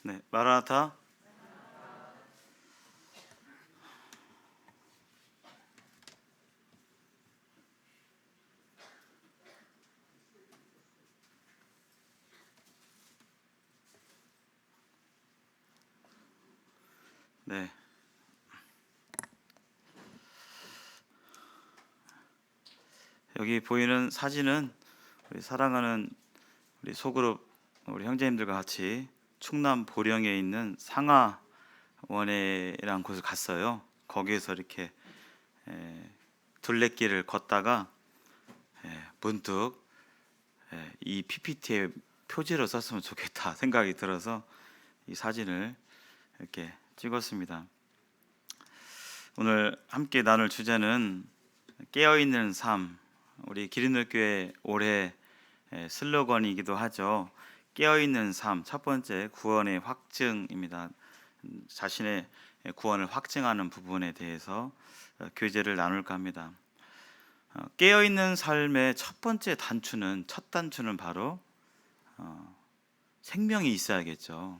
네, 마라나타. 네, 여기 보이는 사진은 우리 사랑하는 우리 소그룹 우리 형제님들과 같이 충남 보령에 있는 상하원회라는 곳을 갔어요. 거기에서 이렇게 둘레길을 걷다가 문득 이 PPT에 표지로 썼으면 좋겠다 생각이 들어서 이 사진을 이렇게 찍었습니다. 오늘 함께 나눌 주제는 깨어있는 삶. 우리 기린들교회 올해 슬로건이기도 하죠. 깨어있는 삶. 첫 번째, 구원의 확증입니다. 자신의 구원을 확증하는 부분에 대해서 교제를 나눌까 합니다. 깨어있는 삶의 첫 번째 단추는, 첫 단추는 바로 생명이 있어야겠죠.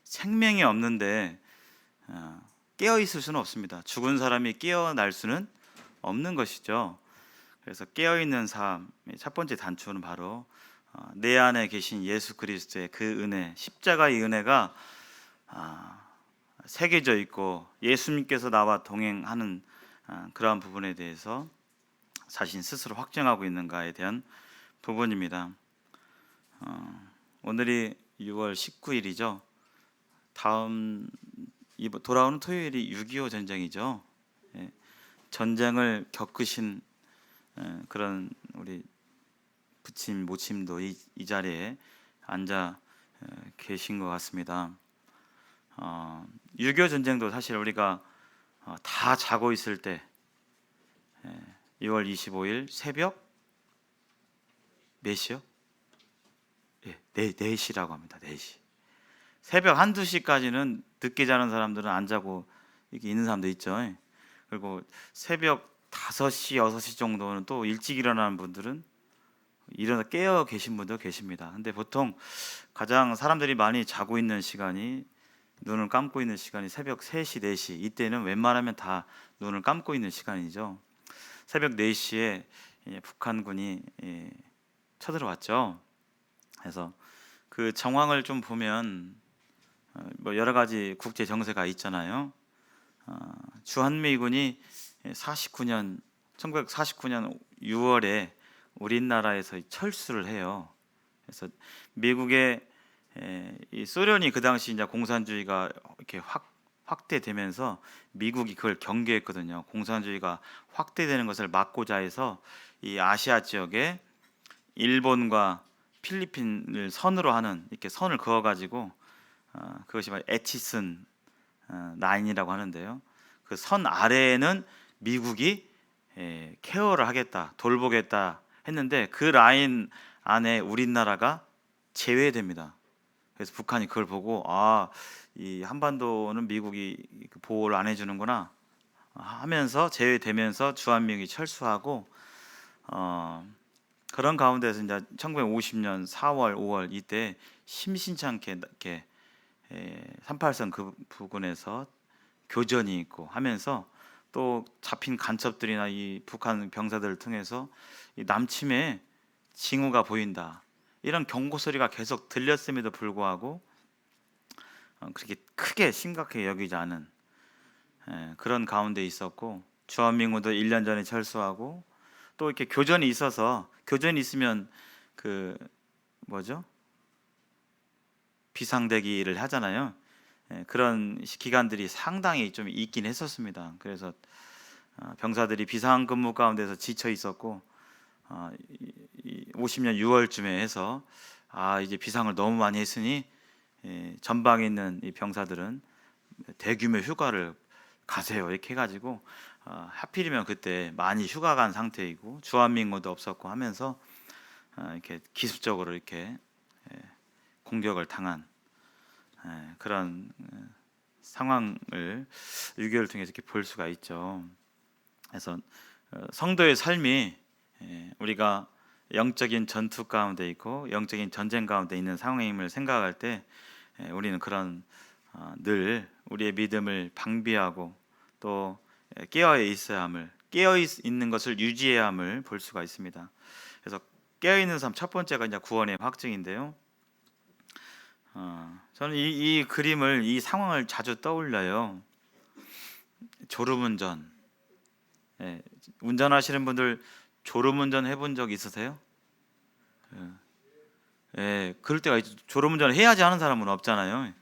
생명이 없는데 깨어 있을 수는 없습니다. 죽은 사람이 깨어날 수는 없는 것이죠. 그래서 깨어 있는 삶의 첫 번째 단추는 바로 내 안에 계신 예수 그리스도의 그 은혜, 십자가의 은혜가 새겨져 있고 예수님께서 나와 동행하는 그러한 부분에 대해서 자신 스스로 확증하고 있는가에 대한 부분입니다. 오늘이 6월 19일이죠. 다음 돌아오는 토요일이 6.25 전쟁이죠. 전쟁을 겪으신 그런 우리 부침 모침도 이 자리에 앉아 계신 것 같습니다. 6.25 전쟁도 사실 우리가 다 자고 있을 때 2월 25일 새벽 몇 시요? 4시라고 합니다. 4시. 새벽 1, 2시까지는 늦게 자는 사람들은 안 자고 이렇게 있는 사람도 있죠. 그리고 새벽 5시, 6시 정도는 또 일찍 일어나는 분들은 일어나 깨어 계신 분도 계십니다. 근데 보통 가장 사람들이 많이 자고 있는 시간이, 눈을 감고 있는 시간이 새벽 3시, 4시. 이때는 웬만하면 다 눈을 감고 있는 시간이죠. 새벽 4시에 북한군이 쳐들어왔죠. 그래서 그 정황을 좀 보면 뭐 여러 가지 국제 정세가 있잖아요. 주한미군이 1949년 6월에 우리나라에서 철수를 해요. 그래서 미국의 이 소련이 그 당시 이제 공산주의가 이렇게 확대되면서 미국이 그걸 경계했거든요. 공산주의가 확대되는 것을 막고자 해서 이 아시아 지역에 일본과 필리핀을 선으로 하는, 이렇게 선을 그어가지고 그것이 바로 에치슨 라인이라고 하는데요. 그 선 아래에는 미국이 케어를 하겠다, 돌보겠다 했는데 그 라인 안에 우리나라가 제외됩니다. 그래서 북한이 그걸 보고 이 한반도는 미국이 보호를 안 해주는구나 하면서 제외되면서 주한미군이 철수하고 그런 가운데서 이제 1950년 4월, 5월 이때 심심찮게 이렇게 38선 그 부근에서 교전이 있고 하면서 또 잡힌 간첩들이나 이 북한 병사들을 통해서 이 남침의 징후가 보인다, 이런 경고 소리가 계속 들렸음에도 불구하고 그렇게 크게 심각하게 여기지 않은 그런 가운데 있었고, 주한미군도 1년 전에 철수하고 또 이렇게 교전이 있어서, 교전이 있으면 그 뭐죠? 비상대기를 하잖아요. 그런 기간들이 상당히 좀 있긴 했었습니다. 그래서 병사들이 비상근무 가운데서 지쳐 있었고 50년 6월쯤에 해서 이제 비상을 너무 많이 했으니 전방에 있는 이 병사들은 대규모 휴가를 가세요 이렇게 해가지고 하필이면 그때 많이 휴가 간 상태이고 주한미군도 없었고 하면서 이렇게 기습적으로 이렇게 공격을 당한 그런 상황을 6.25를 통해서 이렇게 볼 수가 있죠. 그래서 성도의 삶이 우리가 영적인 전투 가운데 있고 영적인 전쟁 가운데 있는 상황임을 생각할 때 우리는 그런 늘 우리의 믿음을 방비하고 또 깨어 있어야 함을, 깨어 있는 것을 유지해야 함을 볼 수가 있습니다. 그래서 깨어 있는 삶, 첫 번째가 이제 구원의 확증인데요. 저는 이 그림을, 이 상황을 자주 떠올려요. 졸음운전. 운전하시는 분들 졸음운전 해본 적 있으세요? 그럴 때가 있죠. 졸음운전을 해야지 하는 사람은 없잖아요.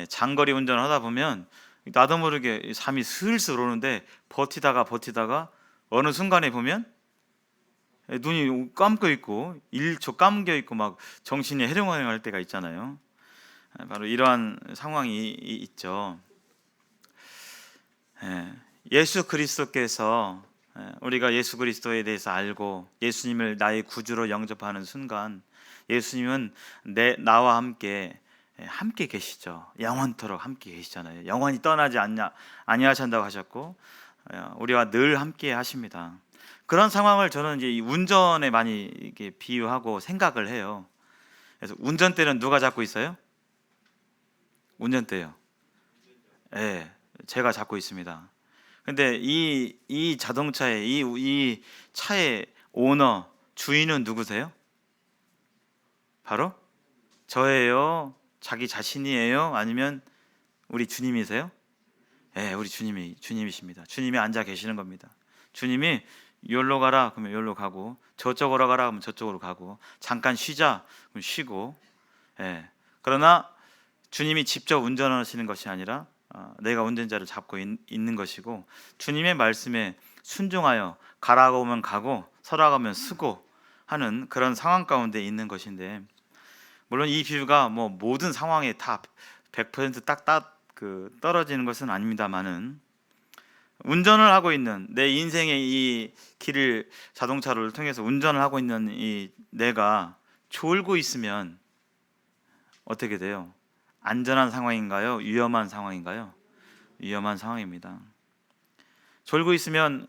장거리 운전을 하다 보면 나도 모르게 잠이 슬슬 오는데 버티다가 어느 순간에 보면 눈이 감겨 있고 1초 감겨 있고 막 정신이 해롱해롱할 때가 있잖아요. 바로 이러한 상황이 있죠. 예수 그리스도께서, 우리가 예수 그리스도에 대해서 알고 예수님을 나의 구주로 영접하는 순간 예수님은 나와 함께 계시죠. 영원토록 함께 계시잖아요. 영원히 떠나지 아니하신다고 하셨고 우리와 늘 함께 하십니다. 그런 상황을 저는 이제 이 운전에 많이 이렇게 비유하고 생각을 해요. 그래서 운전대는 누가 잡고 있어요? 운전대요. 제가 잡고 있습니다. 근데 이 자동차의 이 차의 오너, 주인은 누구세요? 바로 저예요? 자기 자신이에요? 아니면 우리 주님이세요? 우리 주님이십니다. 주님이 앉아 계시는 겁니다. 주님이 여기로 가라 그러면 여기로 가고, 저쪽으로 가라 그러면 저쪽으로 가고, 잠깐 쉬자 그럼 쉬고. 그러나 주님이 직접 운전하시는 것이 아니라 내가 운전자를 잡고 있는 것이고, 주님의 말씀에 순종하여 가라고 하면 가고 서라고 하면 서고 하는 그런 상황 가운데 있는 것인데, 물론 이 비유가 뭐 모든 상황에 다 100% 딱딱 떨어지는 것은 아닙니다만은, 운전을 하고 있는 내 인생의 이 길을, 자동차를 통해서 운전을 하고 있는 이 내가 졸고 있으면 어떻게 돼요? 안전한 상황인가요? 위험한 상황인가요? 위험한 상황입니다. 졸고 있으면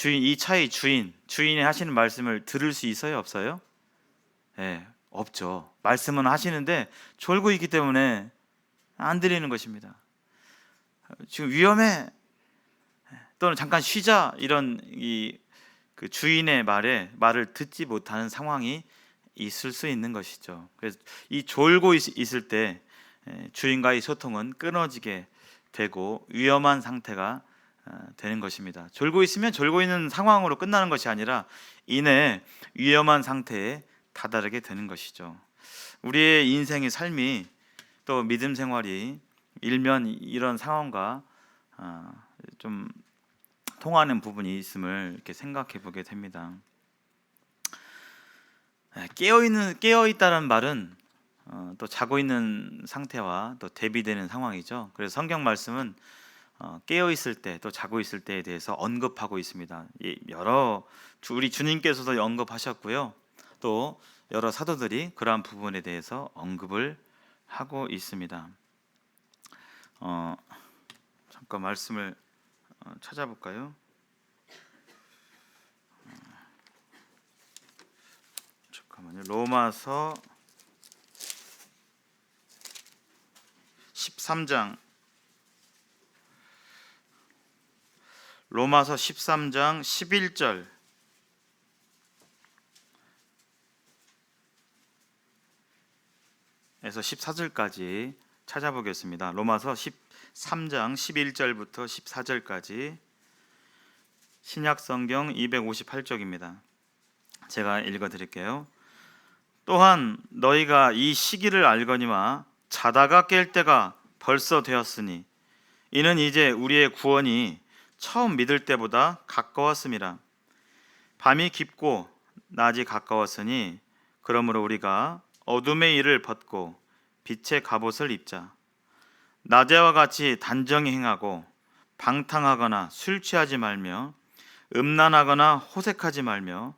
이 차의 주인이 하시는 말씀을 들을 수 있어요? 없어요? 없죠. 말씀은 하시는데 졸고 있기 때문에 안 들리는 것입니다. 지금 위험해, 또는 잠깐 쉬자, 이런 그 주인의 말을 듣지 못하는 상황이 있을 수 있는 것이죠. 그래서 이 졸고 있을 때 주인과의 소통은 끊어지게 되고 위험한 상태가 되는 것입니다. 졸고 있으면 졸고 있는 상황으로 끝나는 것이 아니라 이내 위험한 상태에 다다르게 되는 것이죠. 우리의 인생의 삶이, 또 믿음 생활이 일면 이런 상황과 좀 통하는 부분이 있음을 이렇게 생각해 보게 됩니다. 깨어 있다는 말은 또 자고 있는 상태와 또 대비되는 상황이죠. 그래서 성경 말씀은 깨어 있을 때 또 자고 있을 때에 대해서 언급하고 있습니다. 우리 주님께서도 언급하셨고요. 또 여러 사도들이 그러한 부분에 대해서 언급을 하고 있습니다. 잠깐 말씀을 찾아볼까요? 잠깐만요. 로마서 13장 11절 에서 14절까지 찾아보겠습니다. 로마서 13장 11절부터 14절까지 신약성경 258쪽입니다. 제가 읽어드릴게요. 또한 너희가 이 시기를 알거니와 자다가 깰 때가 벌써 되었으니 이는 이제 우리의 구원이 처음 믿을 때보다 가까웠음이라. 밤이 깊고 낮이 가까웠으니 그러므로 우리가 어둠의 일을 벗고 빛의 갑옷을 입자. 낮에와 같이 단정히 행하고 방탕하거나 술 취하지 말며 음란하거나 호색하지 말며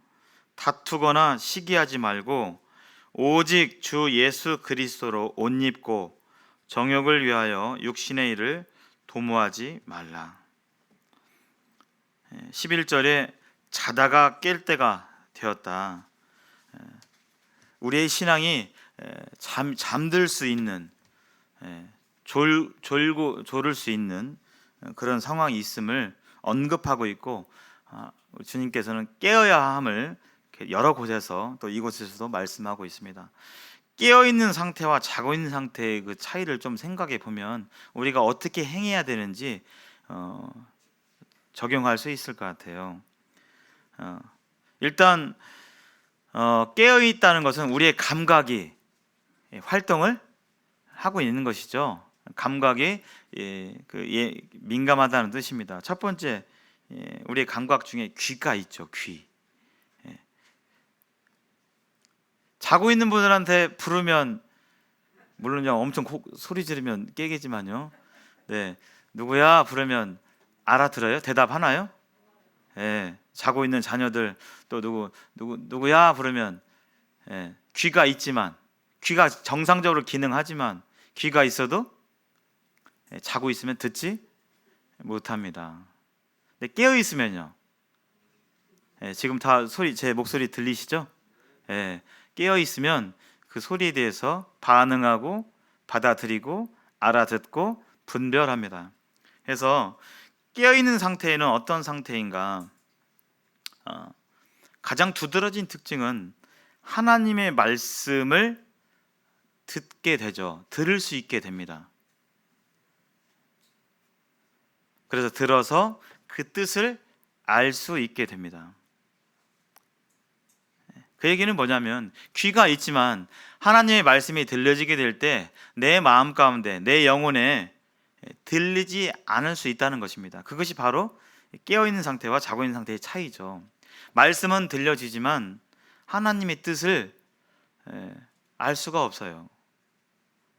다투거나 시기하지 말고 오직 주 예수 그리스도로 옷 입고 정욕을 위하여 육신의 일을 도모하지 말라. 11절에 자다가 깰 때가 되었다. 우리의 신앙이 잠들 수 있는, 졸을 수 있는 그런 상황이 있음을 언급하고 있고, 주님께서는 깨어야 함을 여러 곳에서 또 이곳에서도 말씀하고 있습니다. 깨어 있는 상태와 자고 있는 상태의 그 차이를 좀 생각해 보면 우리가 어떻게 행해야 되는지 적용할 수 있을 것 같아요. 일단 깨어 있다는 것은 우리의 감각이 활동을 하고 있는 것이죠. 감각이 민감하다는 뜻입니다. 첫 번째, 우리의 감각 중에 귀가 있죠. 귀. 자고 있는 분들한테 부르면 물론요 엄청 소리 지르면 깨겠지만요. 네, 누구야 부르면 알아들어요? 대답하나요? 자고 있는 자녀들 또 누구야 부르면 귀가 있지만, 귀가 정상적으로 기능하지만 귀가 있어도 자고 있으면 듣지 못합니다. 근데 깨어 있으면요, 지금 다 제 목소리 들리시죠? 깨어 있으면 그 소리에 대해서 반응하고 받아들이고 알아듣고 분별합니다. 그래서 깨어 있는 상태에는 어떤 상태인가? 가장 두드러진 특징은 하나님의 말씀을 듣게 되죠. 들을 수 있게 됩니다. 그래서 들어서 그 뜻을 알 수 있게 됩니다. 그 얘기는 뭐냐면, 귀가 있지만 하나님의 말씀이 들려지게 될 때 내 마음 가운데, 내 영혼에 들리지 않을 수 있다는 것입니다. 그것이 바로 깨어있는 상태와 자고 있는 상태의 차이죠. 말씀은 들려지지만 하나님의 뜻을 알 수가 없어요.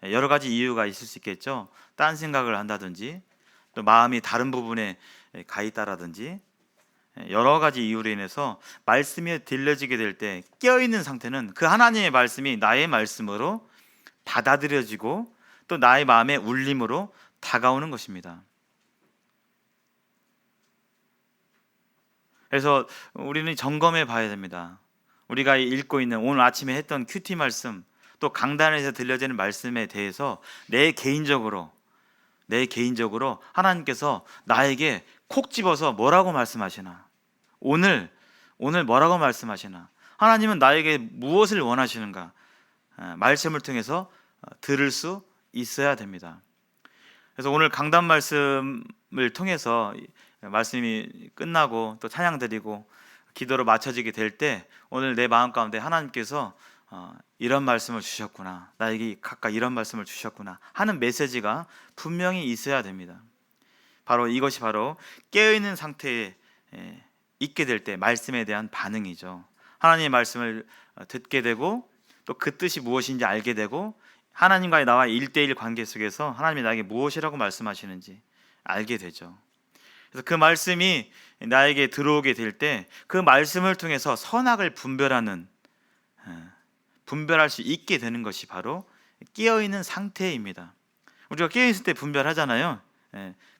여러 가지 이유가 있을 수 있겠죠. 딴 생각을 한다든지, 또 마음이 다른 부분에 가 있다라든지, 여러 가지 이유로 인해서 말씀이 들려지게 될 때 깨어있는 상태는 그 하나님의 말씀이 나의 말씀으로 받아들여지고 또 나의 마음의 울림으로 다가오는 것입니다. 그래서 우리는 점검해 봐야 됩니다. 우리가 읽고 있는 오늘 아침에 했던 큐티 말씀, 또 강단에서 들려지는 말씀에 대해서 내 개인적으로 하나님께서 나에게 콕 집어서 뭐라고 말씀하시나, 오늘 뭐라고 말씀하시나, 하나님은 나에게 무엇을 원하시는가, 말씀을 통해서 들을 수 있어야 됩니다. 그래서 오늘 강단 말씀을 통해서 말씀이 끝나고 또 찬양 드리고 기도로 맞춰지게 될 때 오늘 내 마음 가운데 하나님께서 이런 말씀을 주셨구나, 나에게 각각 이런 말씀을 주셨구나 하는 메시지가 분명히 있어야 됩니다. 이것이 바로 깨어있는 상태에 있게 될 때 말씀에 대한 반응이죠. 하나님의 말씀을 듣게 되고 또 그 뜻이 무엇인지 알게 되고 하나님과의 나와 1대1 관계 속에서 하나님이 나에게 무엇이라고 말씀하시는지 알게 되죠. 그래서 그 말씀이 나에게 들어오게 될 때 그 말씀을 통해서 선악을 분별할 수 있게 되는 것이 바로 깨어있는 상태입니다. 우리가 깨어있을 때 분별하잖아요.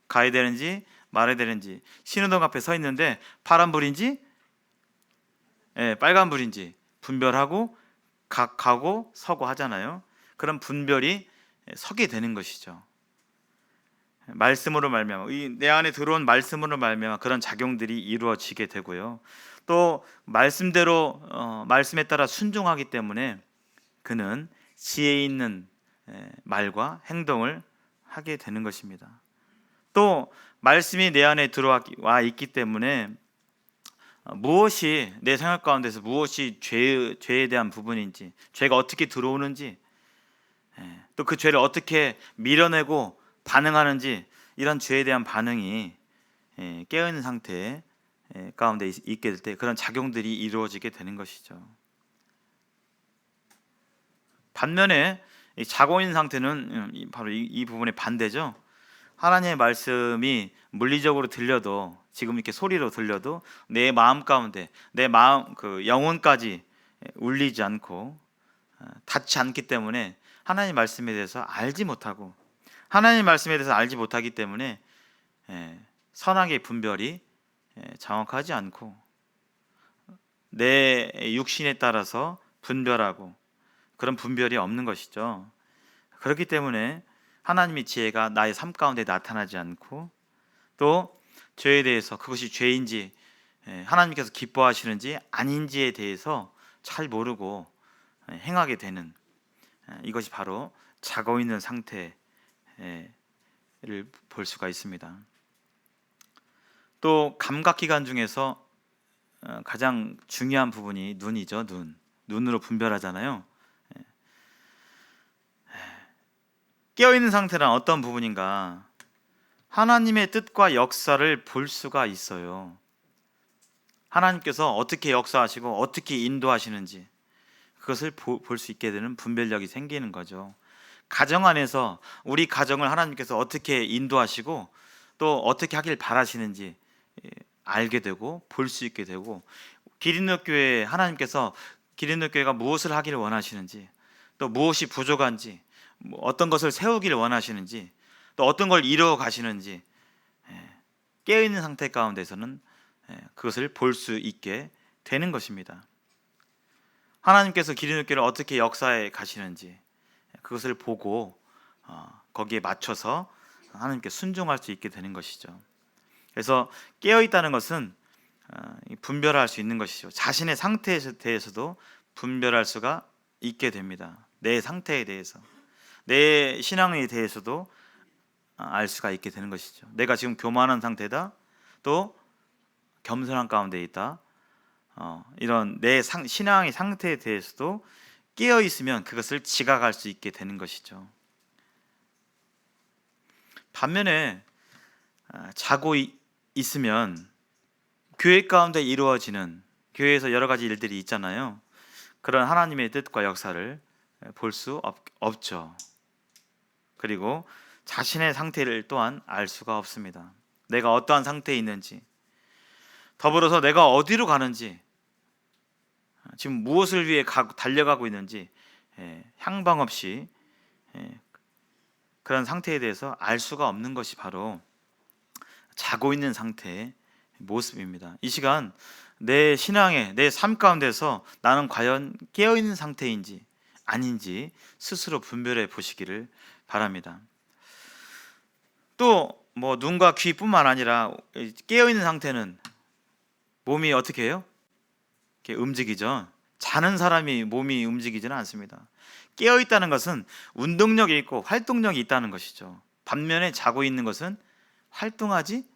가야 되는지 말아야 되는지, 신호등 앞에 서 있는데 파란불인지 빨간불인지 분별하고 가고 서고 하잖아요. 그런 분별이 서게 되는 것이죠. 말씀으로 말미암아, 내 안에 들어온 말씀으로 말미암아 그런 작용들이 이루어지게 되고요. 또 말씀대로 말씀에 따라 순종하기 때문에 그는 지혜 있는 말과 행동을 하게 되는 것입니다. 또 말씀이 내 안에 들어와 있기 때문에 무엇이 내 생각 가운데서 무엇이 죄에 대한 부분인지, 죄가 어떻게 들어오는지, 또 그 죄를 어떻게 밀어내고 반응하는지, 이런 죄에 대한 반응이 깨어있는 상태 가운데 있게 될 때 그런 작용들이 이루어지게 되는 것이죠. 반면에 자고 있는 상태는 바로 이 부분의 반대죠. 하나님의 말씀이 물리적으로 들려도, 지금 이렇게 소리로 들려도 내 마음 가운데, 내 마음 영혼까지 울리지 않고 닿지 않기 때문에 하나님의 말씀에 대해서 알지 못하고, 하나님의 말씀에 대해서 알지 못하기 때문에 선악의 분별이 정확하지 않고 내 육신에 따라서 분별하고 그런 분별이 없는 것이죠. 그렇기 때문에 하나님의 지혜가 나의 삶 가운데 나타나지 않고, 또 죄에 대해서 그것이 죄인지 하나님께서 기뻐하시는지 아닌지에 대해서 잘 모르고 행하게 되는, 이것이 바로 자고 있는 상태를 볼 수가 있습니다. 또 감각기관 중에서 가장 중요한 부분이 눈이죠. 눈으로 분별하잖아요. 깨어있는 상태란 어떤 부분인가? 하나님의 뜻과 역사를 볼 수가 있어요. 하나님께서 어떻게 역사하시고 어떻게 인도하시는지 그것을 볼 수 있게 되는 분별력이 생기는 거죠. 가정 안에서 우리 가정을 하나님께서 어떻게 인도하시고 또 어떻게 하길 바라시는지 알게 되고 볼 수 있게 되고, 기린노교회 하나님께서 기린노교회가 무엇을 하기를 원하시는지, 또 무엇이 부족한지, 어떤 것을 세우기를 원하시는지, 또 어떤 걸 이루어 가시는지 깨어있는 상태 가운데서는 그것을 볼 수 있게 되는 것입니다. 하나님께서 기린노교회를 어떻게 역사해 가시는지 그것을 보고 거기에 맞춰서 하나님께 순종할 수 있게 되는 것이죠. 그래서 깨어있다는 것은 분별할 수 있는 것이죠. 자신의 상태에 대해서도 분별할 수가 있게 됩니다. 내 상태에 대해서, 내 신앙에 대해서도 알 수가 있게 되는 것이죠. 내가 지금 교만한 상태다, 또 겸손한 가운데 있다, 이런 내 신앙의 상태에 대해서도 깨어 있으면 그것을 지각할 수 있게 되는 것이죠. 반면에 자고 있으면 교회 가운데 이루어지는, 교회에서 여러 가지 일들이 있잖아요. 그런 하나님의 뜻과 역사를 볼 수 없죠. 그리고 자신의 상태를 또한 알 수가 없습니다. 내가 어떠한 상태에 있는지, 더불어서 내가 어디로 가는지, 지금 무엇을 위해 달려가고 있는지 향방 없이 그런 상태에 대해서 알 수가 없는 것이 바로 자고 있는 상태의 모습입니다. 이 시간 내 신앙의, 내 삶 가운데서 나는 과연 깨어있는 상태인지 아닌지 스스로 분별해 보시기를 바랍니다. 또 눈과 귀뿐만 아니라 깨어있는 상태는 몸이 어떻게 해요? 이렇게 움직이죠. 자는 사람이 몸이 움직이지는 않습니다. 깨어있다는 것은 운동력이 있고 활동력이 있다는 것이죠. 반면에 자고 있는 것은 활동하지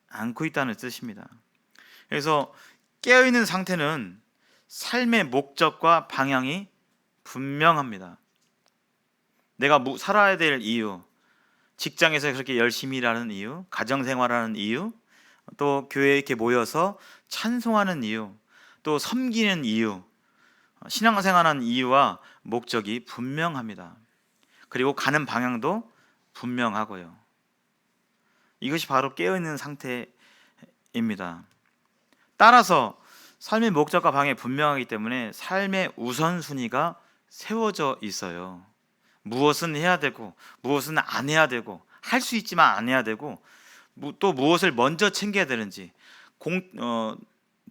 않고 있다는 뜻입니다. 그래서 깨어있는 상태는 삶의 목적과 방향이 분명합니다. 내가 살아야 될 이유, 직장에서 그렇게 열심히 일하는 이유, 가정생활하는 이유, 또 교회에 이렇게 모여서 찬송하는 이유, 또 섬기는 이유, 신앙생활하는 이유와 목적이 분명합니다. 그리고 가는 방향도 분명하고요. 이것이 바로 깨어있는 상태입니다. 따라서 삶의 목적과 방향이 분명하기 때문에 삶의 우선순위가 세워져 있어요. 무엇은 해야 되고 무엇은 안 해야 되고, 할 수 있지만 안 해야 되고, 또 무엇을 먼저 챙겨야 되는지,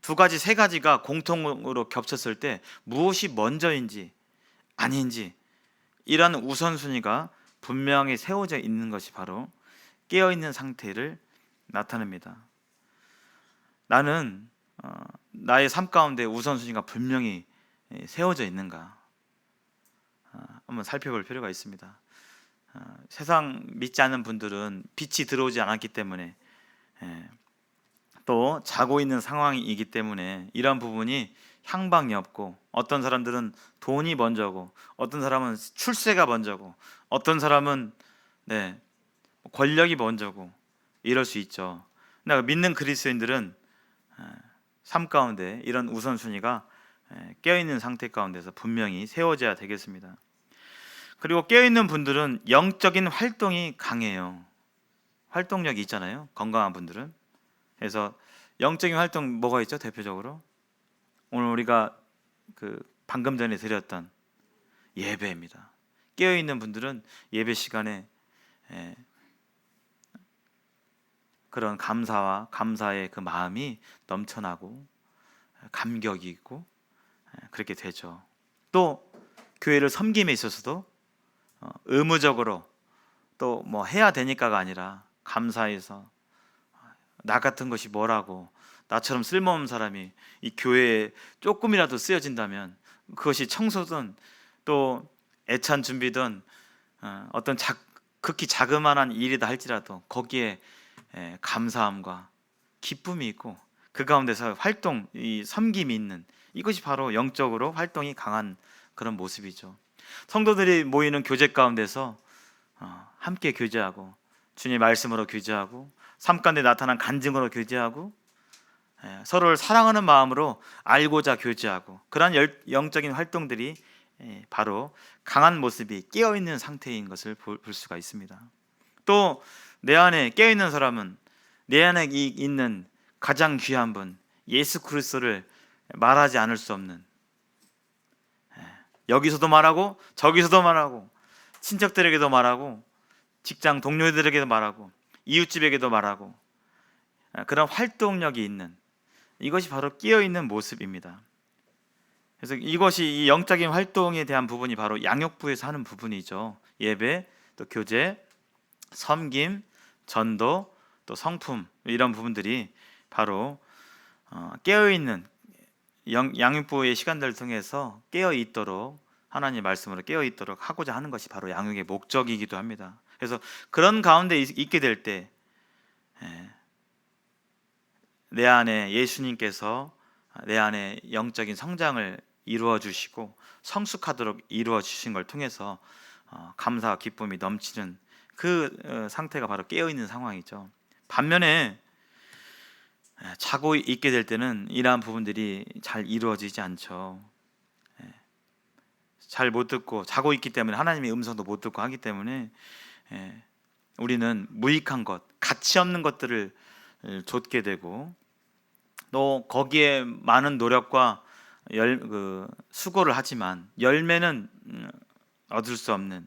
두 가지, 세 가지가 공통으로 겹쳤을 때 무엇이 먼저인지 아닌지, 이런 우선순위가 분명히 세워져 있는 것이 바로 깨어있는 상태를 나타냅니다. 나는 나의 삶 가운데 우선순위가 분명히 세워져 있는가 한번 살펴볼 필요가 있습니다. 세상 믿지 않는 분들은 빛이 들어오지 않았기 때문에, 또 자고 있는 상황이기 때문에 이런 부분이 향방이 없고, 어떤 사람들은 돈이 먼저고, 어떤 사람은 출세가 먼저고, 어떤 사람은 권력이 먼저고, 이럴 수 있죠. 근데 믿는 그리스도인들은 삶 가운데 이런 우선순위가 깨어있는 상태 가운데서 분명히 세워져야 되겠습니다. 그리고 깨어있는 분들은 영적인 활동이 강해요. 활동력이 있잖아요, 건강한 분들은. 그래서 영적인 활동 뭐가 있죠? 대표적으로 오늘 우리가 방금 전에 드렸던 예배입니다. 깨어있는 분들은 예배 시간에 그런 감사의 그 마음이 넘쳐나고 감격이 있고 그렇게 되죠. 또 교회를 섬김에 있어서도 의무적으로 또 뭐 해야 되니까가 아니라 감사해서 나 같은 것이 뭐라고 나처럼 쓸모없는 사람이 이 교회에 조금이라도 쓰여진다면 그것이 청소든 또 애찬 준비든 어떤 극히 자그마한 일이다 할지라도 거기에 감사함과 기쁨이 있고 그 가운데서 활동, 이 섬김이 있는 이것이 바로 영적으로 활동이 강한 그런 모습이죠. 성도들이 모이는 교제 가운데서 함께 교제하고 주님의 말씀으로 교제하고 삶 가운데 나타난 간증으로 교제하고 서로를 사랑하는 마음으로 알고자 교제하고 그러한 영적인 활동들이 바로 강한 모습이 깨어있는 상태인 것을 볼 수가 있습니다. 또 내 안에 깨어있는 사람은 내 안에 있는 가장 귀한 분 예수 그리스도를 말하지 않을 수 없는, 여기서도 말하고 저기서도 말하고 친척들에게도 말하고 직장 동료들에게도 말하고 이웃집에게도 말하고 그런 활동력이 있는, 이것이 바로 깨어있는 모습입니다. 그래서 이것이 이 영적인 활동에 대한 부분이 바로 양육부에서 하는 부분이죠. 예배, 또 교제, 섬김, 전도, 또 성품, 이런 부분들이 바로 깨어있는 양육부의 시간들을 통해서 깨어있도록 하나님의 말씀으로 깨어있도록 하고자 하는 것이 바로 양육의 목적이기도 합니다. 그래서 그런 가운데 있게 될 때 내 안에 예수님께서 내 안에 영적인 성장을 이루어 주시고 성숙하도록 이루어 주신 걸 통해서 감사와 기쁨이 넘치는 그 상태가 바로 깨어있는 상황이죠. 반면에 자고 있게 될 때는 이러한 부분들이 잘 이루어지지 않죠. 잘 못 듣고 자고 있기 때문에 하나님의 음성도 못 듣고 하기 때문에 우리는 무익한 것, 가치 없는 것들을 좇게 되고 또 거기에 많은 노력과 수고를 하지만 열매는 얻을 수 없는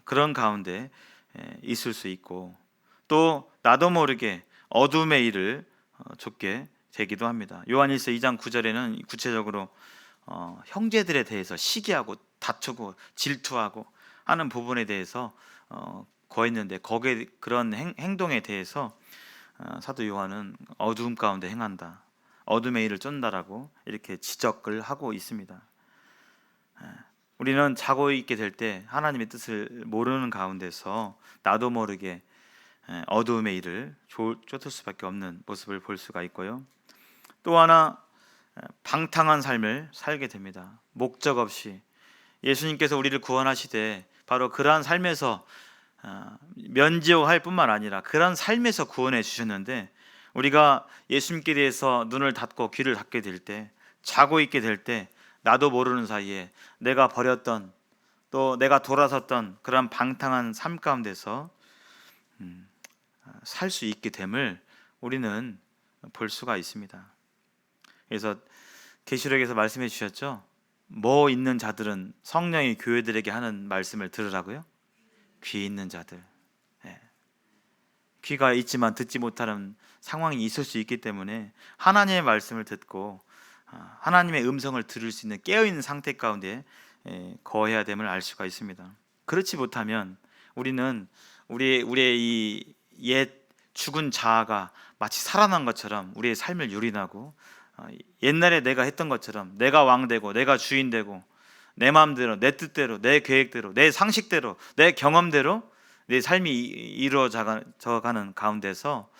그런 가운데 있을 수 있고, 또 나도 모르게 어둠의 일을 좇게 되기도 합니다. 요한일서 2장 9절에는 구체적으로 형제들에 대해서 시기하고 다투고 질투하고 하는 부분에 대해서 거했는데 거기에 그런 행동에 대해서 사도 요한은 어두움 가운데 행한다, 어둠의 일을 쫀다라고 이렇게 지적을 하고 있습니다. 우리는 자고 있게 될 때 하나님의 뜻을 모르는 가운데서 나도 모르게 어두움의 일을 쫓을 수밖에 없는 모습을 볼 수가 있고요. 또 하나 방탕한 삶을 살게 됩니다. 목적 없이 예수님께서 우리를 구원하시되 바로 그러한 삶에서 면제할 뿐만 아니라 그런 삶에서 구원해 주셨는데, 우리가 예수님께 대해서 눈을 닫고 귀를 닫게 될 때, 자고 있게 될 때 나도 모르는 사이에 내가 버렸던 또 내가 돌아섰던 그런 방탕한 삶 가운데서 살 수 있게 됨을 우리는 볼 수가 있습니다. 그래서 계시록에서 말씀해 주셨죠. 뭐 있는 자들은 성령이 교회들에게 하는 말씀을 들으라고요. 귀 있는 자들, 귀가 있지만 듣지 못하는 상황이 있을 수 있기 때문에 하나님의 말씀을 듣고 하나님의 음성을 들을 수 있는 깨어있는 상태 가운데 거해야 됨을 알 수가 있습니다. 그렇지 못하면 우리는 우리의 이 옛 죽은 자아가 마치 살아난 것처럼 우리의 삶을 유린하고 옛날에 내가 했던 것처럼 내가 왕되고 내가 주인되고 내 마음대로 내 뜻대로 내 계획대로 내 상식대로 내 경험대로 내 삶이 이루어져 가는 가운데서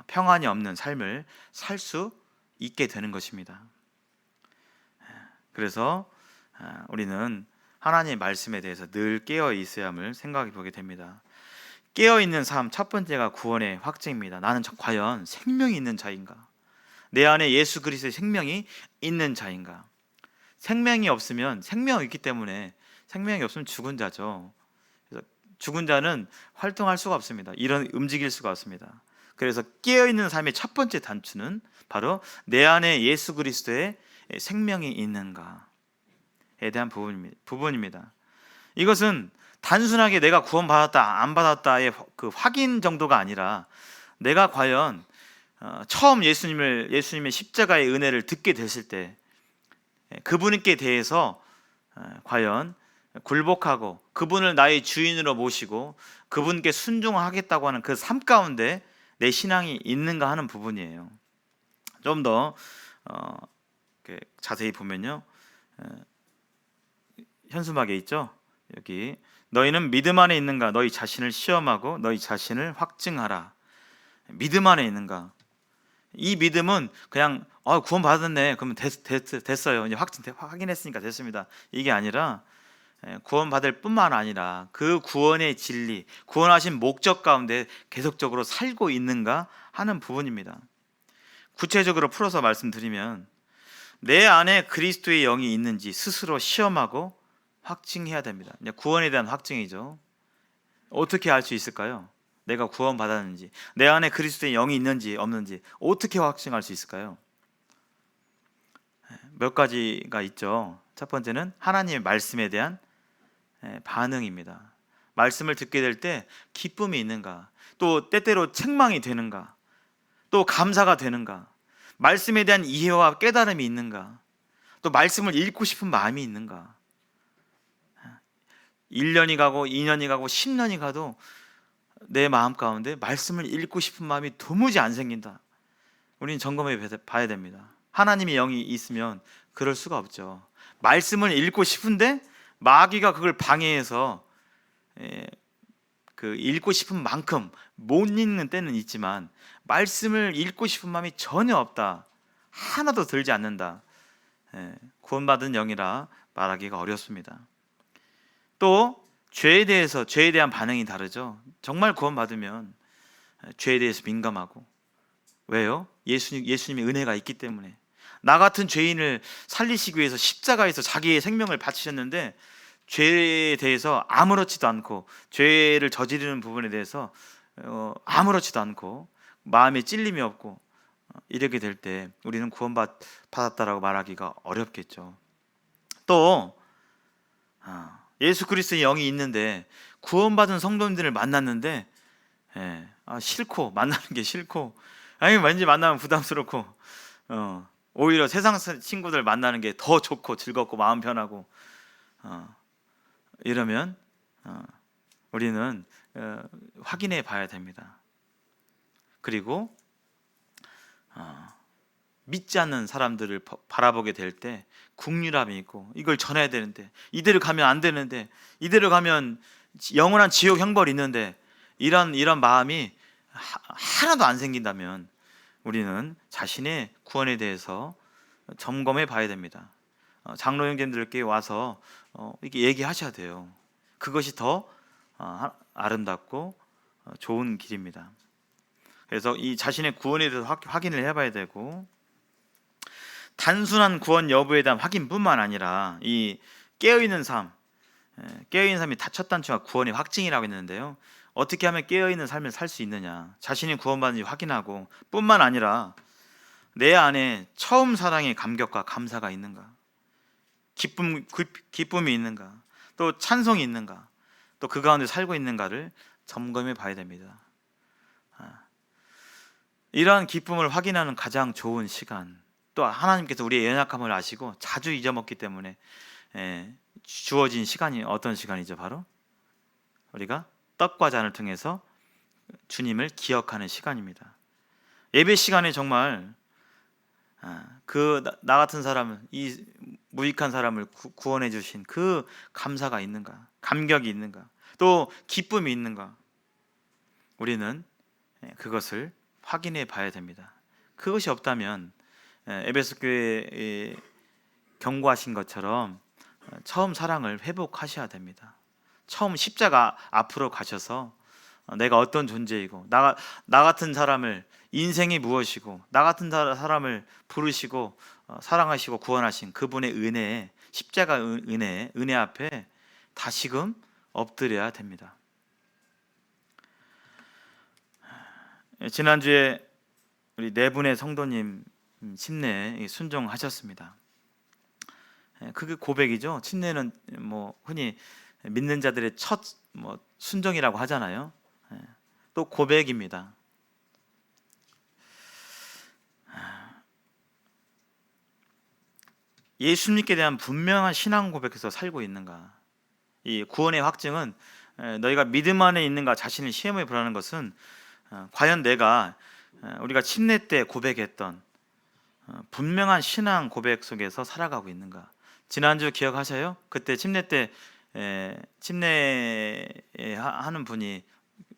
평안이 없는 삶을 살 수 있게 되는 것입니다. 그래서 우리는 하나님의 말씀에 대해서 늘 깨어 있어야 함을 생각해 보게 됩니다. 깨어 있는 삶, 첫 번째가 구원의 확증입니다. 나는 과연 생명이 있는 자인가? 내 안에 예수 그리스도의 생명이 있는 자인가? 생명이 없으면, 생명이 있기 때문에 생명이 없으면 죽은 자죠. 그래서 죽은 자는 활동할 수가 없습니다. 움직일 수가 없습니다. 그래서 깨어있는 삶의 첫 번째 단추는 바로 내 안에 예수 그리스도의 생명이 있는가에 대한 부분입니다. 이것은 단순하게 내가 구원받았다 안 받았다의 그 확인 정도가 아니라 내가 과연 처음 예수님의 십자가의 은혜를 듣게 됐을 때 그분께 대해서 과연 굴복하고 그분을 나의 주인으로 모시고 그분께 순종하겠다고 하는 그 삶 가운데 내 신앙이 있는가 하는 부분이에요. 좀 더 자세히 보면요, 현수막에 있죠. 여기 너희는 믿음 안에 있는가? 너희 자신을 시험하고 너희 자신을 확증하라. 믿음 안에 있는가? 이 믿음은 그냥 구원 받았네, 그러면 됐어요, 이제 확인했으니까 됐습니다, 이게 아니라 구원 받을 뿐만 아니라 그 구원의 진리, 구원하신 목적 가운데 계속적으로 살고 있는가 하는 부분입니다. 구체적으로 풀어서 말씀드리면 내 안에 그리스도의 영이 있는지 스스로 시험하고 확증해야 됩니다. 이제 구원에 대한 확증이죠. 어떻게 알 수 있을까요? 내가 구원 받았는지, 내 안에 그리스도의 영이 있는지 없는지 어떻게 확증할 수 있을까요? 몇 가지가 있죠. 첫 번째는 하나님의 말씀에 대한 반응입니다. 말씀을 듣게 될 때 기쁨이 있는가, 또 때때로 책망이 되는가, 또 감사가 되는가, 말씀에 대한 이해와 깨달음이 있는가, 또 말씀을 읽고 싶은 마음이 있는가. 1년이 가고 2년이 가고 10년이 가도 내 마음 가운데 말씀을 읽고 싶은 마음이 도무지 안 생긴다. 우리는 점검해 봐야 됩니다. 하나님의 영이 있으면 그럴 수가 없죠. 말씀을 읽고 싶은데 마귀가 그걸 방해해서 그 읽고 싶은 만큼 못 읽는 때는 있지만 말씀을 읽고 싶은 마음이 전혀 없다, 하나도 들지 않는다, 구원받은 영이라 말하기가 어렵습니다. 또 죄에 대한 반응이 다르죠. 정말 구원받으면 죄에 대해서 민감하고, 왜요? 예수님의 은혜가 있기 때문에. 나 같은 죄인을 살리시기 위해서 십자가에서 자기의 생명을 바치셨는데 죄에 대해서 아무렇지도 않고, 죄를 저지르는 부분에 대해서 아무렇지도 않고 마음에 찔림이 없고 이렇게 될 때 우리는 구원받았다라고 말하기가 어렵겠죠. 또 예수 그리스도의 영이 있는데 구원받은 성도님들을 만났는데 싫고, 만나는 게 싫고, 왠지 만나면 부담스럽고, 오히려 세상 친구들 만나는 게 더 좋고 즐겁고 마음 편하고, 이러면 우리는 확인해 봐야 됩니다. 그리고 믿지 않는 사람들을 바라보게 될 때 국률함이 있고, 이걸 전해야 되는데, 이대로 가면 안 되는데, 이대로 가면 영원한 지옥 형벌이 있는데, 이런 마음이 하나도 안 생긴다면 우리는 자신의 구원에 대해서 점검해 봐야 됩니다. 장로 형제님들께 와서 이렇게 얘기하셔야 돼요. 그것이 더 아름답고 좋은 길입니다. 그래서 이 자신의 구원에 대해서 확인을 해봐야 되고, 단순한 구원 여부에 대한 확인뿐만 아니라 이 깨어있는 삶이 다 첫 단추가 구원의 확증이라고 했는데요, 어떻게 하면 깨어있는 삶을 살 수 있느냐, 자신이 구원받는지 확인하고 뿐만 아니라 내 안에 처음 사랑의 감격과 감사가 있는가, 기쁨이 있는가, 또 찬송이 있는가, 또 그 가운데 살고 있는가를 점검해 봐야 됩니다. 이러한 기쁨을 확인하는 가장 좋은 시간, 또 하나님께서 우리의 연약함을 아시고 자주 잊어먹기 때문에 주어진 시간이 어떤 시간이죠? 바로 우리가 떡과 잔을 통해서 주님을 기억하는 시간입니다. 예배 시간에 정말 나 같은 사람을, 이 무익한 사람을 구원해 주신 그 감사가 있는가, 감격이 있는가, 또 기쁨이 있는가, 우리는 그것을 확인해 봐야 됩니다. 그것이 없다면 에베소 교회에 경고하신 것처럼 처음 사랑을 회복하셔야 됩니다. 처음 십자가 앞으로 가셔서 내가 어떤 존재이고, 나 같은 사람을, 인생이 무엇이고, 나 같은 사람을 부르시고 사랑하시고 구원하신 그분의 은혜, 십자가 은혜 앞에 다시금 엎드려야 됩니다. 지난주에 우리 네 분의 성도님 침례에 순종하셨습니다. 그게 고백이죠. 침례는 흔히 믿는 자들의 첫 순종이라고 하잖아요. 또 고백입니다. 예수님께 대한 분명한 신앙 고백에서 살고 있는가? 이 구원의 확증은 너희가 믿음 안에 있는가 자신을 시험에 보라는 것은 과연 내가 우리가 침례 때 고백했던 분명한 신앙 고백 속에서 살아가고 있는가? 지난주 기억하셔요? 그때 침례 때 침례 하는 분이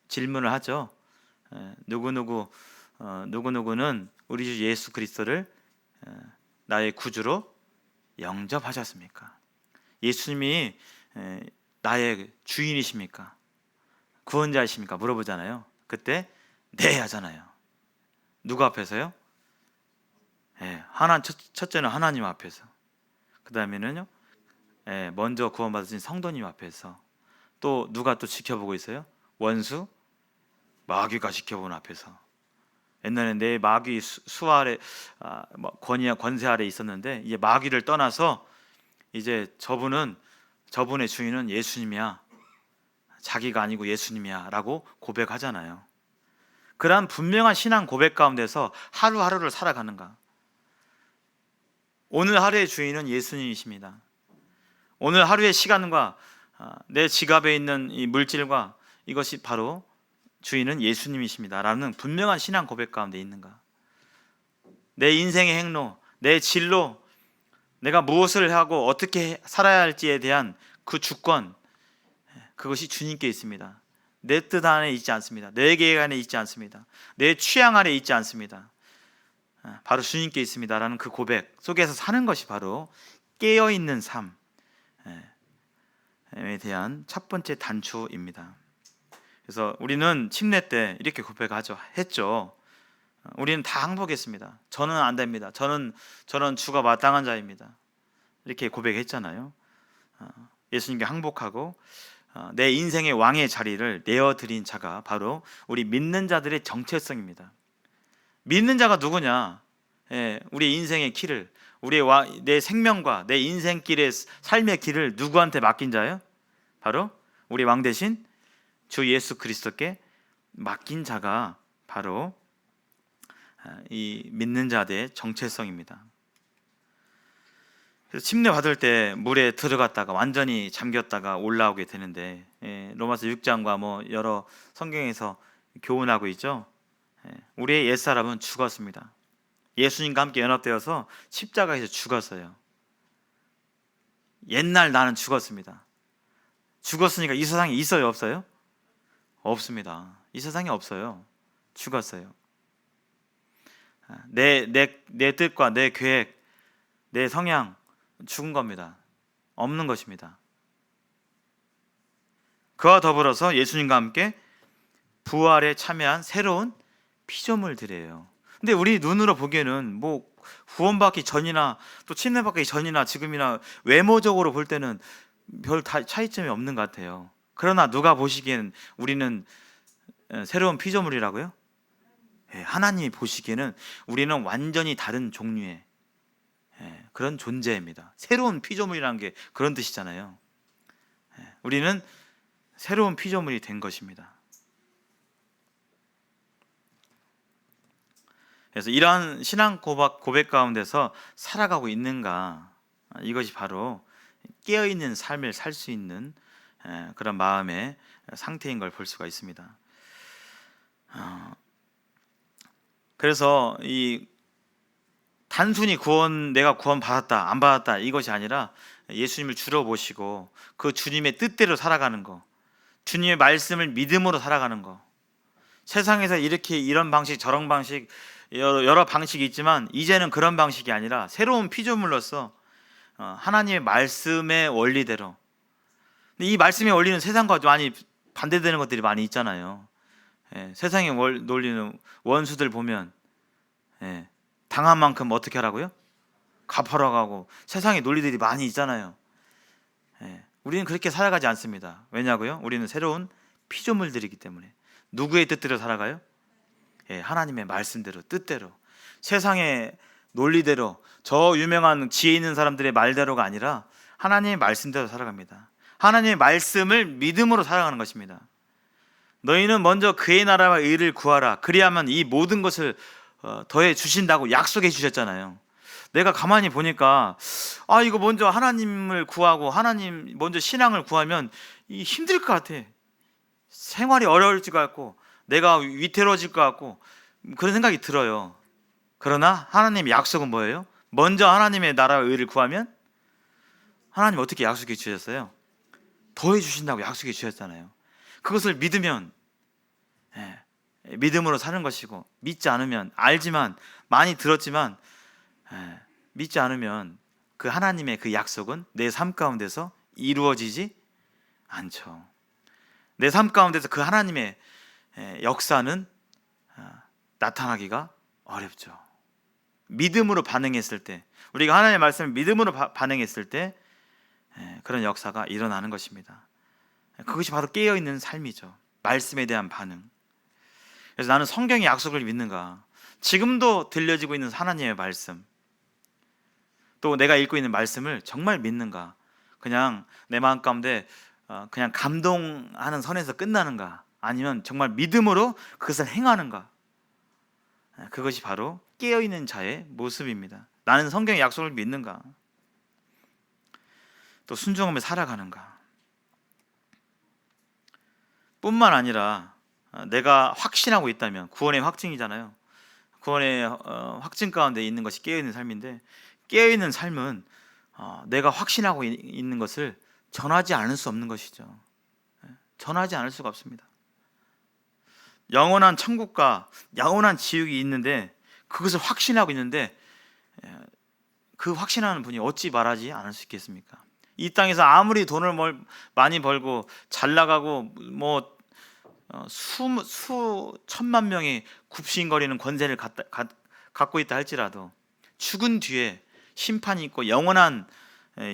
질문을 하죠. 누구누구는 우리 주 예수 그리스도를 나의 구주로 영접하셨습니까? 예수님이 나의 주인이십니까? 구원자이십니까? 물어보잖아요. 그때 네 하잖아요. 누구 앞에서요? 첫째는 하나님 앞에서, 그 다음에는요 먼저 구원받으신 성도님 앞에서, 또 누가 또 지켜보고 있어요? 원수 마귀가 지켜보는 앞에서. 옛날에 내 마귀 수 아래 권위와 권세 아래 있었는데 이제 마귀를 떠나서 이제 저분의 주인은 예수님이야, 자기가 아니고 예수님이야 라고 고백하잖아요. 그러한 분명한 신앙 고백 가운데서 하루하루를 살아가는가? 오늘 하루의 주인은 예수님이십니다. 오늘 하루의 시간과 내 지갑에 있는 이 물질과 이것이 바로 주인은 예수님이십니다 라는 분명한 신앙 고백 가운데 있는가? 내 인생의 행로, 내 진로, 내가 무엇을 하고 어떻게 살아야 할지에 대한 그 주권, 그것이 주님께 있습니다. 내 뜻 안에 있지 않습니다. 내 계획 안에 있지 않습니다. 내 취향 안에 있지 않습니다. 바로 주님께 있습니다 라는 그 고백 속에서 사는 것이 바로 깨어있는 삶에 대한 첫 번째 단추입니다. 그래서 우리는 침례 때 이렇게 했죠. 우리는 다 항복했습니다. 저는 안 됩니다. 저는 주가 마땅한 자입니다. 이렇게 고백했잖아요. 예수님께 항복하고 내 인생의 왕의 자리를 내어드린 자가 바로 우리 믿는 자들의 정체성입니다. 믿는 자가 누구냐? 우리 인생의 길을, 내 생명과 내 인생길의 삶의 길을 누구한테 맡긴 자예요? 바로 우리 왕 대신 주 예수 그리스도께 맡긴 자가 바로 이 믿는 자들의 정체성입니다. 그래서 침례 받을 때 물에 들어갔다가 완전히 잠겼다가 올라오게 되는데, 로마서 6장과 여러 성경에서 교훈하고 있죠. 우리의 옛사람은 죽었습니다. 예수님과 함께 연합되어서 십자가에서 죽었어요. 옛날 나는 죽었습니다. 죽었으니까 이 세상에 있어요, 없어요? 없습니다. 이 세상에 없어요. 죽었어요. 내 뜻과 내 계획, 내 성향 죽은 겁니다. 없는 것입니다. 그와 더불어서 예수님과 함께 부활에 참여한 새로운 피조물들이에요. 근데 우리 눈으로 보기에는 구원받기 전이나 또 침례받기 전이나 지금이나 외모적으로 볼 때는 별 차이점이 없는 것 같아요. 그러나 누가 보시기에는 우리는 새로운 피조물이라고요? 하나님이 보시기에는 우리는 완전히 다른 종류의 그런 존재입니다. 새로운 피조물이라는 게 그런 뜻이잖아요. 우리는 새로운 피조물이 된 것입니다. 그래서 이러한 신앙 고백 가운데서 살아가고 있는가, 이것이 바로 깨어있는 삶을 살 수 있는 그런 마음의 상태인 걸 볼 수가 있습니다. 그래서 이 단순히 내가 구원 받았다 안 받았다 이것이 아니라 예수님을 주로 모시고 그 주님의 뜻대로 살아가는 거, 주님의 말씀을 믿음으로 살아가는 거. 세상에서 이런 방식 저런 방식 여러 방식이 있지만 이제는 그런 방식이 아니라 새로운 피조물로서 하나님의 말씀의 원리대로. 근데 이 말씀의 원리는 세상과 많이 반대되는 것들이 많이 있잖아요. 세상의 논리는 원수들 보면 당한 만큼 어떻게 하라고요? 갚아라고 하고 세상의 논리들이 많이 있잖아요. 우리는 그렇게 살아가지 않습니다. 왜냐고요? 우리는 새로운 피조물들이기 때문에. 누구의 뜻대로 살아가요? 하나님의 말씀대로, 뜻대로. 세상의 논리대로, 저 유명한 지혜 있는 사람들의 말대로가 아니라 하나님의 말씀대로 살아갑니다. 하나님의 말씀을 믿음으로 살아가는 것입니다. 너희는 먼저 그의 나라와 의를 구하라. 그리하면 이 모든 것을 더해 주신다고 약속해 주셨잖아요. 내가 가만히 보니까 이거 먼저 하나님을 구하고 하나님 먼저 신앙을 구하면 이 힘들 것 같아. 생활이 어려워질 것 같고 내가 위태로워질 것 같고 그런 생각이 들어요. 그러나 하나님의 약속은 뭐예요? 먼저 하나님의 나라와 의를 구하면 하나님 어떻게 약속해 주셨어요? 더해 주신다고 약속해 주셨잖아요. 그것을 믿으면 믿음으로 사는 것이고, 믿지 않으면, 알지만 많이 들었지만 믿지 않으면 그 하나님의 그 약속은 내 삶 가운데서 이루어지지 않죠. 내 삶 가운데서 그 하나님의 역사는 나타나기가 어렵죠. 믿음으로 반응했을 때, 우리가 하나님의 말씀을 믿음으로 반응했을 때 그런 역사가 일어나는 것입니다. 그것이 바로 깨어있는 삶이죠. 말씀에 대한 반응. 그래서 나는 성경의 약속을 믿는가, 지금도 들려지고 있는 하나님의 말씀, 또 내가 읽고 있는 말씀을 정말 믿는가, 그냥 내 마음 가운데 그냥 감동하는 선에서 끝나는가, 아니면 정말 믿음으로 그것을 행하는가, 그것이 바로 깨어있는 자의 모습입니다. 나는 성경의 약속을 믿는가, 또 순종하며 살아가는가. 뿐만 아니라 내가 확신하고 있다면, 구원의 확증이잖아요. 구원의 확증 가운데 있는 것이 깨어있는 삶인데, 깨어있는 삶은 내가 확신하고 있는 것을 전하지 않을 수 없는 것이죠. 전하지 않을 수가 없습니다. 영원한 천국과 영원한 지옥이 있는데, 그것을 확신하고 있는데 그 확신하는 분이 어찌 말하지 않을 수 있겠습니까? 이 땅에서 아무리 돈을 많이 벌고 잘 나가고 수천만 명이 굽신거리는 권세를 갖고 있다 할지라도, 죽은 뒤에 심판이 있고 영원한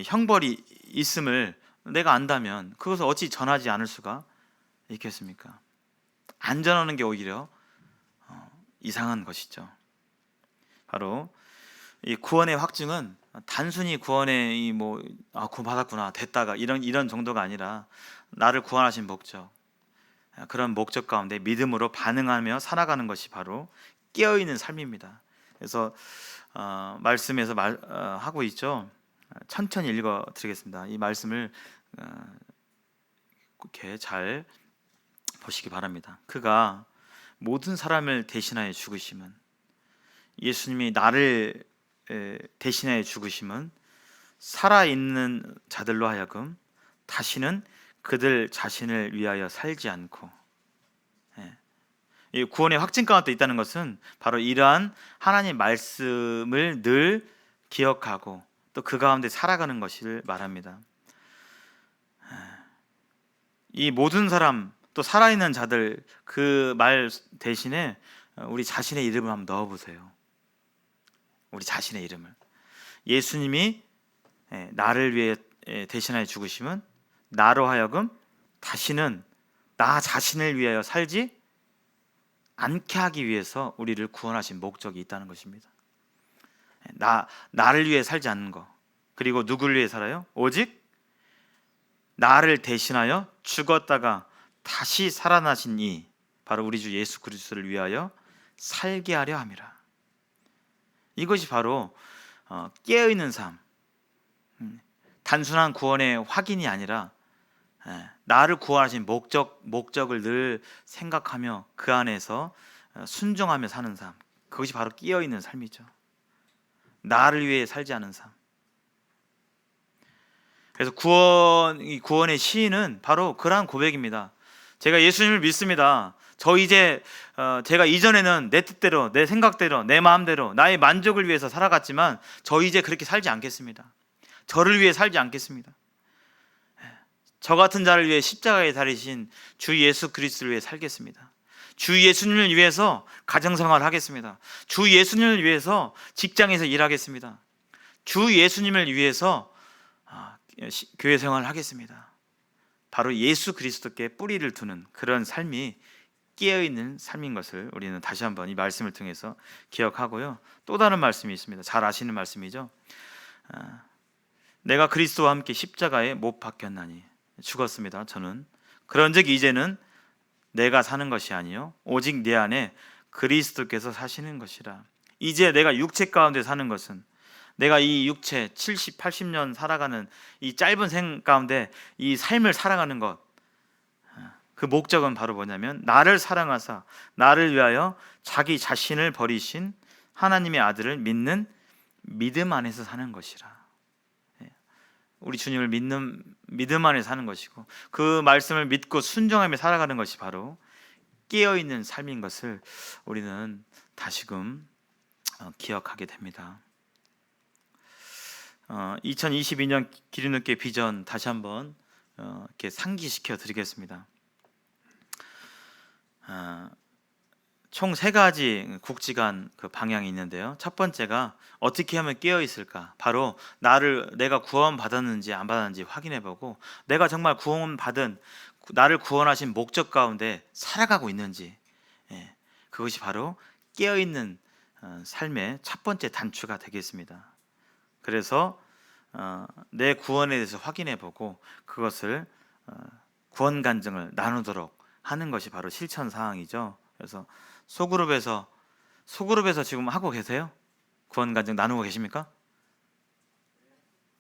형벌이 있음을 내가 안다면 그것을 어찌 전하지 않을 수가 있겠습니까? 안 전하는 게 오히려 이상한 것이죠. 바로 이 구원의 확증은 단순히 구원의 구원 받았구나, 됐다가 이런 정도가 아니라, 나를 구원하신 목적, 그런 목적 가운데 믿음으로 반응하며 살아가는 것이 바로 깨어있는 삶입니다. 그래서 말씀에서 하고 있죠. 천천히 읽어 드리겠습니다. 이 말씀을 이렇게 잘 보시기 바랍니다. 그가 모든 사람을 대신하여 죽으심은, 예수님이 나를 대신하여 죽으심은 살아있는 자들로 하여금 다시는 그들 자신을 위하여 살지 않고, 이 구원의 확증 가운데 있다는 것은 바로 이러한 하나님의 말씀을 늘 기억하고 또 그 가운데 살아가는 것을 말합니다. 이 모든 사람, 또 살아있는 자들, 그 말 대신에 우리 자신의 이름을 한번 넣어보세요. 우리 자신의 이름을. 예수님이 나를 위해 대신하여 죽으심은 나로 하여금 다시는 나 자신을 위하여 살지 않게 하기 위해서 우리를 구원하신 목적이 있다는 것입니다. 나를 위해 살지 않는 것, 그리고 누구를 위해 살아요? 오직 나를 대신하여 죽었다가 다시 살아나신 이, 바로 우리 주 예수 그리스도를 위하여 살게 하려 함이라. 이것이 바로 깨어있는 삶, 단순한 구원의 확인이 아니라 나를 구원하신 목적을 늘 생각하며 그 안에서 순종하며 사는 삶, 그것이 바로 깨어있는 삶이죠. 나를 위해 살지 않은 삶. 그래서 구원의 시인은 바로 그러한 고백입니다. 제가 예수님을 믿습니다. 제가 이전에는 내 뜻대로, 내 생각대로, 내 마음대로 나의 만족을 위해서 살아갔지만 저 이제 그렇게 살지 않겠습니다. 저를 위해 살지 않겠습니다. 저 같은 자를 위해 십자가에 달리신 주 예수 그리스도를 위해 살겠습니다. 주 예수님을 위해서 가정생활을 하겠습니다. 주 예수님을 위해서 직장에서 일하겠습니다. 주 예수님을 위해서 교회 생활을 하겠습니다. 바로 예수 그리스도께 뿌리를 두는 그런 삶이 깨어있는 삶인 것을 우리는 다시 한번 이 말씀을 통해서 기억하고요. 또 다른 말씀이 있습니다. 잘 아시는 말씀이죠. 내가 그리스도와 함께 십자가에 못 박혔나니, 죽었습니다. 저는 그런즉 이제는 내가 사는 것이 아니요 오직 내 안에 그리스도께서 사시는 것이라. 이제 내가 육체 가운데 사는 것은 내가 이 육체 70, 80년 살아가는 이 짧은 생 가운데 이 삶을 살아가는 것, 그 목적은 바로 뭐냐면 나를 사랑하사 나를 위하여 자기 자신을 버리신 하나님의 아들을 믿는 믿음 안에서 사는 것이라. 우리 주님을 믿는 믿음 안에 사는 것이고, 그 말씀을 믿고 순종하며 살아가는 것이 바로 깨어있는 삶인 것을 우리는 다시금 기억하게 됩니다. 2022년 기름늦게 비전 다시 한번 이렇게 상기시켜 드리겠습니다. 총 세 가지 국지간 그 방향이 있는데요. 첫 번째가 어떻게 하면 깨어 있을까? 바로 내가 구원 받았는지 안 받았는지 확인해 보고, 내가 정말 구원 받은 나를 구원하신 목적 가운데 살아가고 있는지, 그것이 바로 깨어 있는 삶의 첫 번째 단추가 되겠습니다. 그래서 내 구원에 대해서 확인해 보고 그것을 구원 간증을 나누도록 하는 것이 바로 실천 사항이죠. 그래서 소그룹에서 지금 하고 계세요? 구원 간증 나누고 계십니까?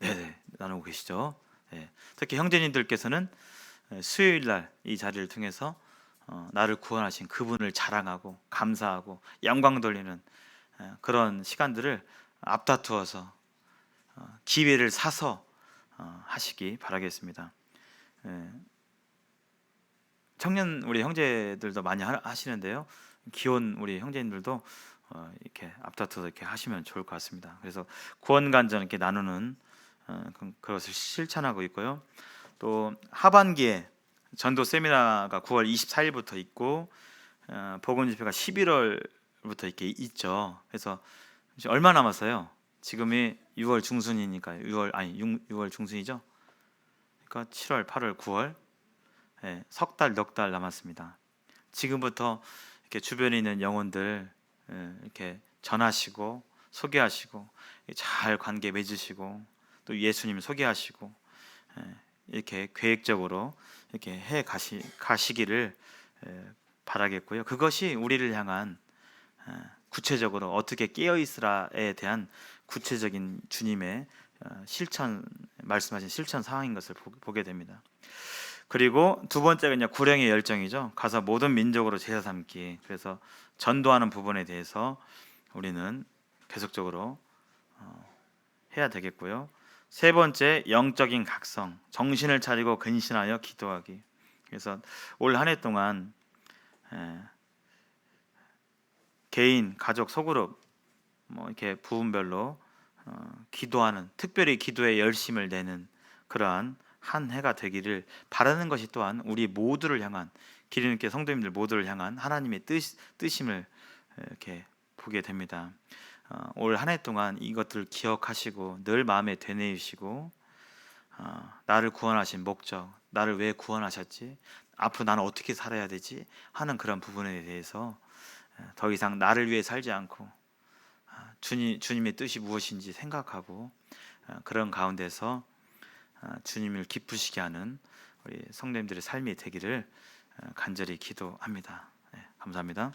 네네, 나누고 계시죠. 네. 특히 형제님들께서는 수요일 날 이 자리를 통해서 나를 구원하신 그분을 자랑하고 감사하고 영광 돌리는 그런 시간들을 앞다투어서 기회를 사서 하시기 바라겠습니다. 청년 우리 형제들도 많이 하시는데요. 기혼 우리 형제님들도 이렇게 앞다투어서 이렇게 하시면 좋을 것 같습니다. 그래서 구원 간증 이렇게 나누는 그것을 실천하고 있고요. 또 하반기에 전도 세미나가 9월 24일부터 있고 복음 집회가 11월부터 이렇게 있죠. 그래서 이제 얼마 남았어요? 지금이 6월 중순이니까 6월 중순이죠. 그러니까 7월, 8월, 9월 석 달, 넉 달 남았습니다. 지금부터 이렇게 주변에 있는 영혼들 이렇게 전하시고 소개하시고 잘 관계 맺으시고 또 예수님 소개하시고 이렇게 계획적으로 이렇게 해 가시기를 바라겠고요. 그것이 우리를 향한 구체적으로 어떻게 깨어 있으라에 대한 구체적인 주님의 실천 말씀하신 실천 상황인 것을 보게 됩니다. 그리고 두 번째가 그냥 구령의 열정이죠. 가서 모든 민족으로 제사 삼기. 그래서 전도하는 부분에 대해서 우리는 계속적으로 해야 되겠고요. 세 번째, 영적인 각성, 정신을 차리고 근신하여 기도하기. 그래서 올 한 해 동안 개인, 가족, 소그룹 이렇게 부분별로 기도하는, 특별히 기도에 열심을 내는 그러한 한 해가 되기를 바라는 것이 또한 우리 모두를 향한, 기름있게 성도님들 모두를 향한 하나님의 뜻임을 이렇게 보게 됩니다. 올 한 해 동안 이것들을 기억하시고 늘 마음에 되뇌이시고 나를 구원하신 목적, 나를 왜 구원하셨지, 앞으로 나는 어떻게 살아야 되지 하는 그런 부분에 대해서 더 이상 나를 위해 살지 않고 주님의 뜻이 무엇인지 생각하고 그런 가운데서 주님을 기쁘시게 하는 우리 성도님들의 삶이 되기를 간절히 기도합니다. 감사합니다.